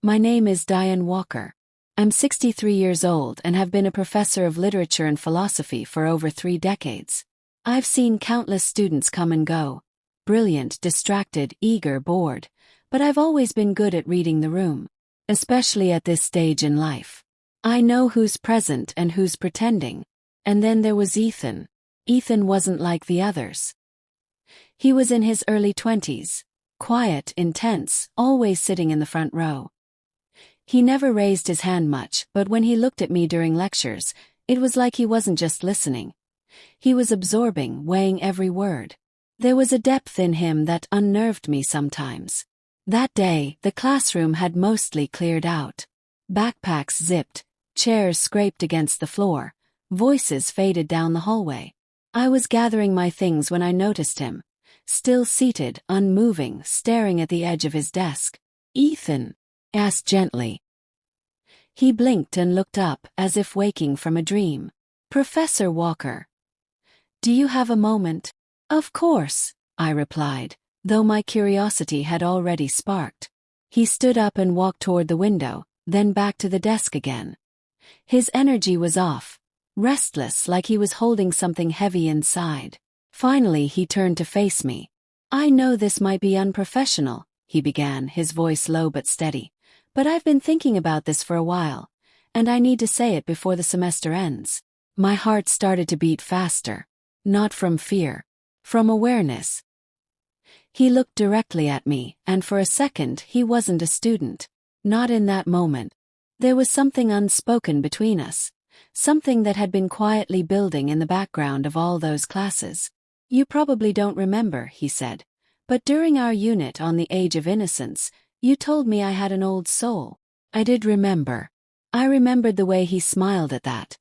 My name is Diane Walker. I'm 63 years old and have been a professor of literature and philosophy for over 3 decades. I've seen countless students come and go, brilliant, distracted, eager, bored, but I've always been good at reading the room, especially at this stage in life. I know who's present and who's pretending. And then there was Ethan. Ethan wasn't like the others. He was in his early 20s, quiet, intense, always sitting in the front row. He never raised his hand much, but when he looked at me during lectures, it was like he wasn't just listening. He was absorbing, weighing every word. There was a depth in him that unnerved me sometimes. That day, the classroom had mostly cleared out. Backpacks zipped, chairs scraped against the floor, voices faded down the hallway. I was gathering my things when I noticed him, still seated, unmoving, staring at the edge of his desk. "Ethan?" asked gently. He blinked and looked up, as if waking from a dream. "Professor Walker. Do you have a moment?" "Of course," I replied, though my curiosity had already sparked. He stood up and walked toward the window, then back to the desk again. His energy was off, restless, like he was holding something heavy inside. Finally he turned to face me. "I know this might be unprofessional," he began, his voice low but steady, "but I've been thinking about this for a while, and I need to say it before the semester ends." My heart started to beat faster. Not from fear. From awareness. He looked directly at me, and for a second he wasn't a student. Not in that moment. There was something unspoken between us. Something that had been quietly building in the background of all those classes. "You probably don't remember," he said, "but during our unit on the age of innocence, you told me I had an old soul." I did remember. I remembered the way he smiled at that,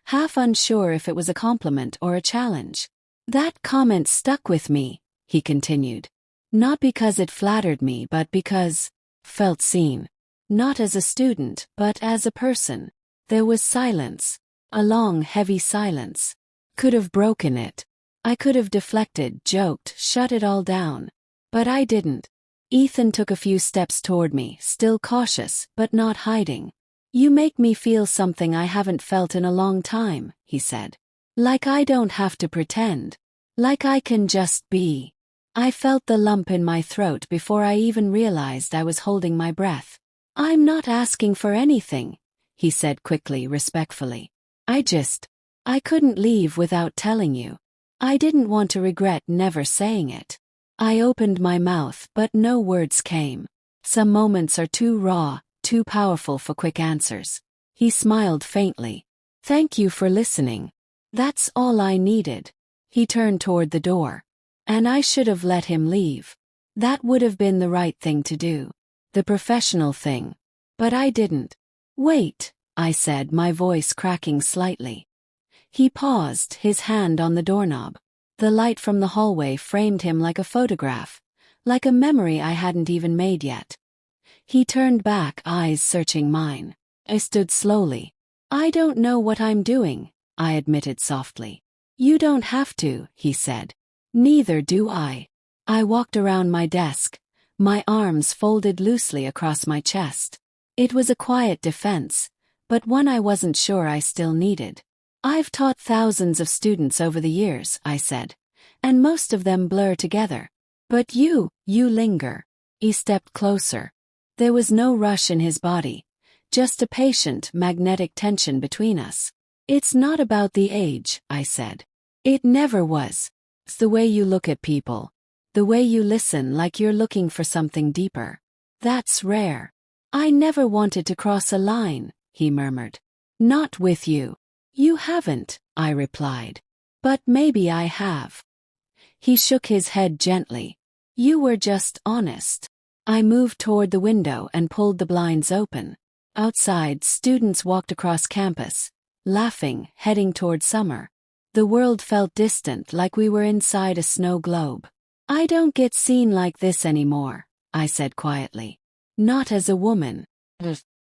half unsure if it was a compliment or a challenge. "That comment stuck with me," he continued. "Not because it flattered me, but because felt seen. Not as a student, but as a person." There was silence. A long, heavy silence. Could have broken it. I could have deflected, joked, shut it all down. But I didn't. Ethan took a few steps toward me, still cautious, but not hiding. "You make me feel something I haven't felt in a long time," he said. "Like I don't have to pretend. Like I can just be." I felt the lump in my throat before I even realized I was holding my breath. "I'm not asking for anything," he said quickly, respectfully. I couldn't leave without telling you. I didn't want to regret never saying it." I opened my mouth, but no words came. Some moments are too raw, too powerful for quick answers. He smiled faintly. "Thank you for listening. That's all I needed." He turned toward the door. And I should have let him leave. That would have been the right thing to do. The professional thing. But I didn't. "Wait," I said, my voice cracking slightly. He paused, his hand on the doorknob. The light from the hallway framed him like a photograph, like a memory I hadn't even made yet. He turned back, eyes searching mine. I stood slowly. "I don't know what I'm doing," I admitted softly. "You don't have to," he said. "Neither do I." I walked around my desk, my arms folded loosely across my chest. It was a quiet defense, but one I wasn't sure I still needed. "I've taught thousands of students over the years," I said, "and most of them blur together. But you linger." He stepped closer. There was no rush in his body, just a patient, magnetic tension between us. "It's not about the age," I said. "It never was. It's the way you look at people. The way you listen, like you're looking for something deeper. That's rare." "I never wanted to cross a line," he murmured. "Not with you." "You haven't," I replied. "But maybe I have." He shook his head gently. "You were just honest." I moved toward the window and pulled the blinds open. Outside, students walked across campus, laughing, heading toward summer. The world felt distant, like we were inside a snow globe. "I don't get seen like this anymore," I said quietly. "Not as a woman.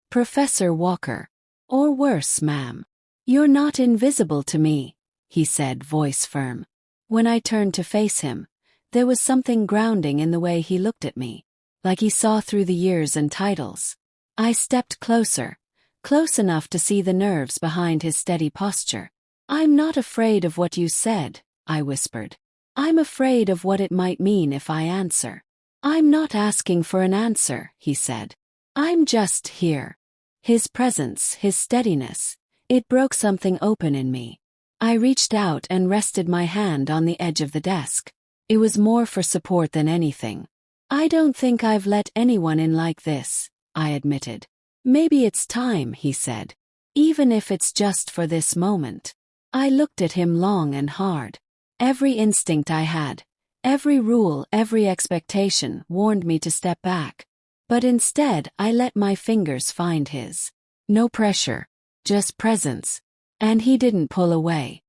Professor Walker. Or worse, ma'am. You're not invisible to me," he said, voice firm. When I turned to face him, there was something grounding in the way he looked at me, like he saw through the years and titles. I stepped closer, close enough to see the nerves behind his steady posture. "I'm not afraid of what you said," I whispered. "I'm afraid of what it might mean if I answer." "I'm not asking for an answer," he said. "I'm just here." His presence, his steadiness, it broke something open in me. I reached out and rested my hand on the edge of the desk. It was more for support than anything. "I don't think I've let anyone in like this," I admitted. "Maybe it's time," he said. "Even if it's just for this moment." I looked at him long and hard. Every instinct I had, every rule, every expectation warned me to step back. But instead, I let my fingers find his. No pressure, just presence. And he didn't pull away.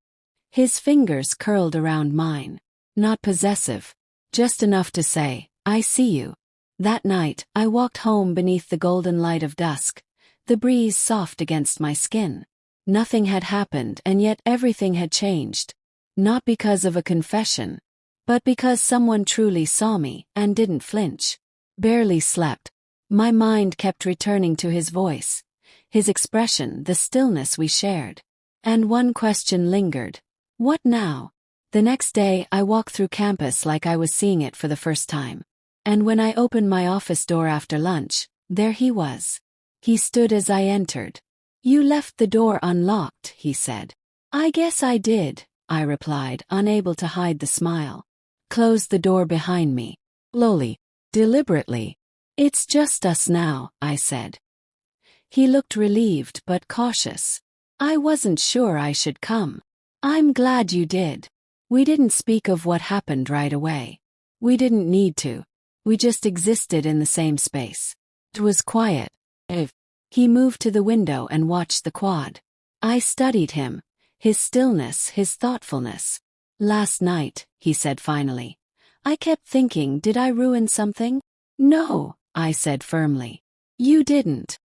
His fingers curled around mine. Not possessive, just enough to say, "I see you." That night, I walked home beneath the golden light of dusk, the breeze soft against my skin. Nothing had happened, and yet everything had changed. Not because of a confession, but because someone truly saw me and didn't flinch. Barely slept. My mind kept returning to his voice, his expression, the stillness we shared. And one question lingered. What now? The next day, I walked through campus like I was seeing it for the first time. And when I opened my office door after lunch, there he was. He stood as I entered. "You left the door unlocked," he said. "I guess I did," I replied, unable to hide the smile. "Close the door behind me." Slowly, deliberately. "It's just us now," I said. He looked relieved but cautious. "I wasn't sure I should come." "I'm glad you did." We didn't speak of what happened right away. We didn't need to. We just existed in the same space. It was quiet. He moved to the window and watched the quad. I studied him, his stillness, his thoughtfulness. "Last night," he said finally. "I kept thinking, did I ruin something?" "No," I said firmly. "You didn't."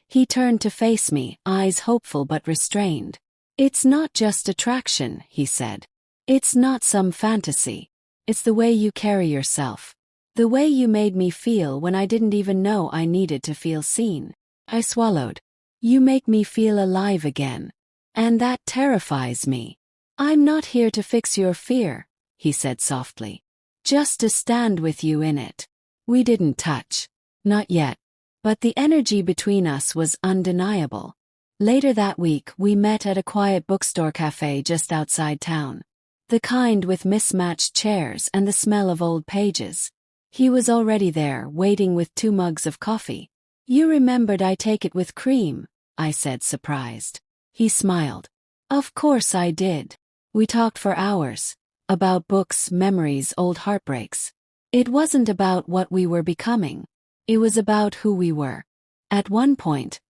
He turned to face me, eyes hopeful but restrained. "It's not just attraction," he said. "It's not some fantasy. It's the way you carry yourself. The way you made me feel when I didn't even know I needed to feel seen." I swallowed. "You make me feel alive again. And that terrifies me." "I'm not here to fix your fear," he said softly. "Just to stand with you in it." We didn't touch. Not yet. But the energy between us was undeniable. Later that week, we met at a quiet bookstore cafe just outside town. The kind with mismatched chairs and the smell of old pages. He was already there, waiting with 2 mugs of coffee. "You remembered I take it with cream," I said, surprised. He smiled. "Of course I did." We talked for hours. About books, memories, old heartbreaks. It wasn't about what we were becoming. It was about who we were. At one point,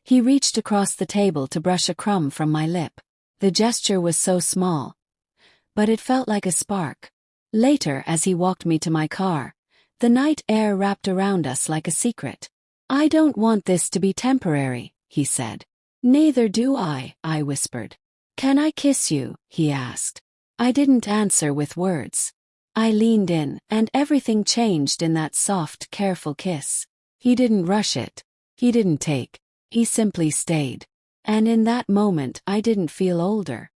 he reached across the table to brush a crumb from my lip. The gesture was so small, but it felt like a spark. Later, as he walked me to my car, the night air wrapped around us like a secret. "I don't want this to be temporary," he said. "Neither do I," I whispered. "Can I kiss you?" he asked. I didn't answer with words. I leaned in, and everything changed in that soft, careful kiss. He didn't rush it. He didn't take. He simply stayed. And in that moment, I didn't feel older.